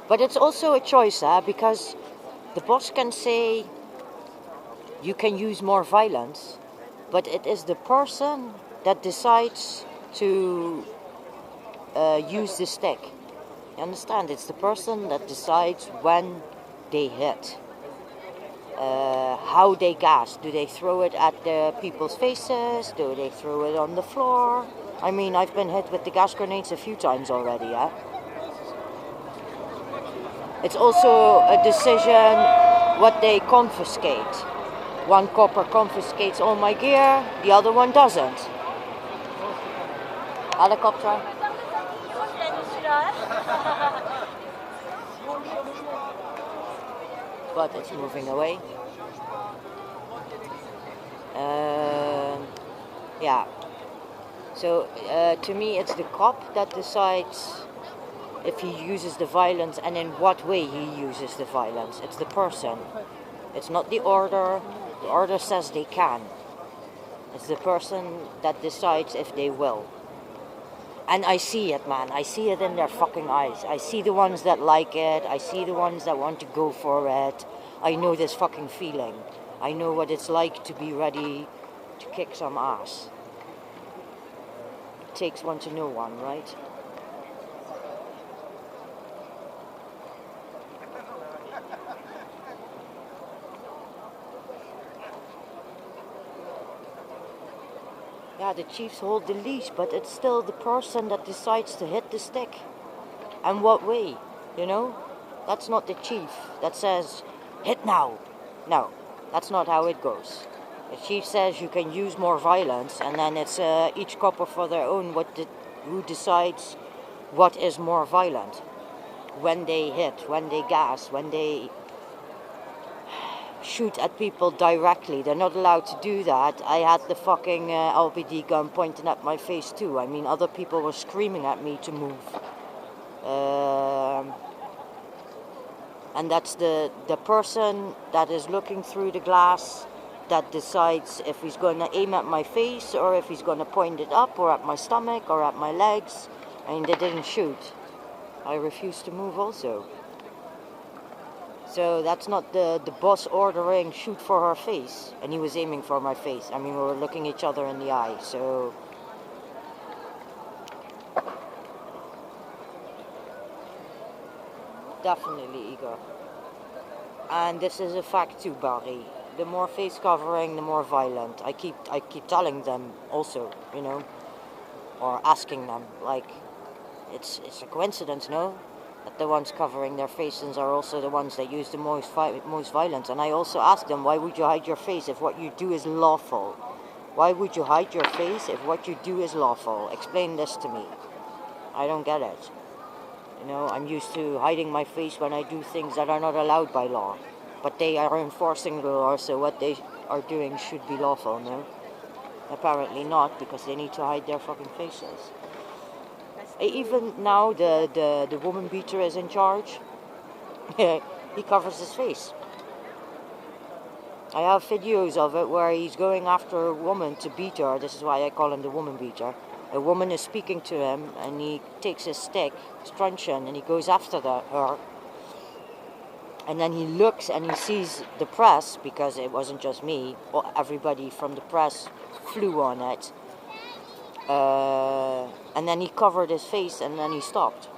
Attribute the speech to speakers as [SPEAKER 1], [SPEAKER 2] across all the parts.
[SPEAKER 1] But it's also a choice, because the boss can say you can use more violence, but it is the person that decides to use the stick. You understand? It's the person that decides when they hit. How they gas. Do they throw it at the people's faces? Do they throw it on the floor? I mean, I've been hit with the gas grenades a few times already, yeah? It's also a decision what they confiscate. One copper confiscates all my gear, the other one doesn't. Helicopter. But it's moving away. Yeah. So to me it's the cop that decides if he uses the violence and in what way he uses the violence. It's the person. It's not the order. The order says they can. It's the person that decides if they will. And I see it, man. I see it in their fucking eyes. I see the ones that like it. I see the ones that want to go for it. I know this fucking feeling. I know what it's like to be ready to kick some ass. It takes one to know one, right? Yeah, the chiefs hold the leash, but it's still the person that decides to hit the stick. And what way, you know? That's not the chief that says, hit now. No, that's not how it goes. The chief says you can use more violence, and then it's each couple for their own who decides what is more violent. When they hit, when they gas, when they shoot at people directly. They're not allowed to do that. I had the fucking LBD gun pointing at my face too. I mean, other people were screaming at me to move. And that's the person that is looking through the glass that decides if he's going to aim at my face or if he's going to point it up or at my stomach or at my legs. I mean, they didn't shoot. I refused to move also. So that's not the boss ordering shoot for her face, and he was aiming for my face. I mean, we were looking each other in the eye, so... Definitely, Igor. And this is a fact too, Barry. The more face covering, the more violent. I keep telling them also, you know, or asking them, like, it's a coincidence, no? That the ones covering their faces are also the ones that use the most violence. And I also ask them, why would you hide your face if what you do is lawful? Why would you hide your face if what you do is lawful? Explain this to me. I don't get it. You know, I'm used to hiding my face when I do things that are not allowed by law. But they are enforcing the law, so what they are doing should be lawful, no? Apparently not, because they need to hide their fucking faces. Even now, the woman beater is in charge. He covers his face. I have videos of it where he's going after a woman to beat her. This is why I call him the woman beater. A woman is speaking to him, and he takes his stick, his truncheon, and he goes after her. And then he looks and he sees the press, because it wasn't just me. Everybody from the press flew on it. And then he covered his face and then he stopped.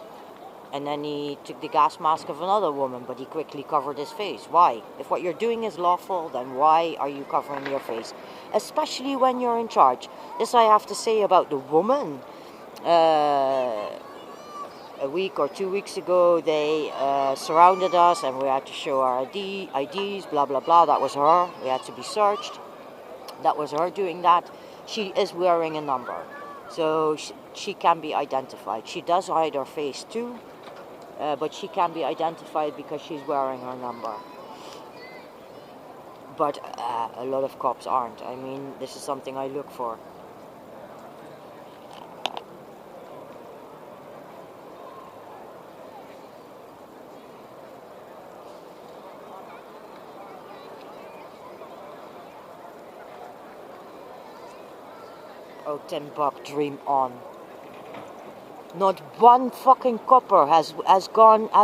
[SPEAKER 1] And then he took the gas mask of another woman, but he quickly covered his face. Why? If what you're doing is lawful, then why are you covering your face? Especially when you're in charge. This I have to say about the woman. A week or 2 weeks ago, they surrounded us and we had to show our IDs, blah, blah, blah. That was her. We had to be searched. That was her doing that. She is wearing a number. So she can be identified. She does hide her face too, but she can be identified because she's wearing her number. But a lot of cops aren't. I mean, this is something I look for. Oh, Tim Buck, dream on. Not one fucking copper has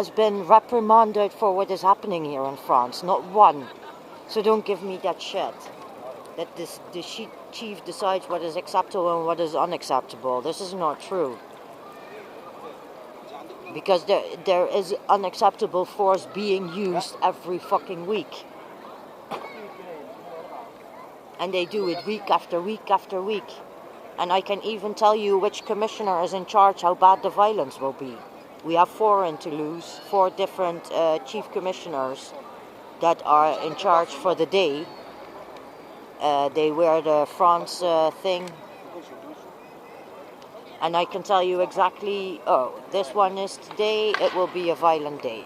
[SPEAKER 1] been reprimanded for what is happening here in France. Not one. So don't give me that shit. That the chief decides what is acceptable and what is unacceptable. This is not true. Because there is unacceptable force being used every fucking week. And they do it week after week after week. And I can even tell you which commissioner is in charge, how bad the violence will be. We have 4 in Toulouse, 4 different chief commissioners that are in charge for the day. They wear the France thing. And I can tell you exactly, oh, this one is today, it will be a violent day.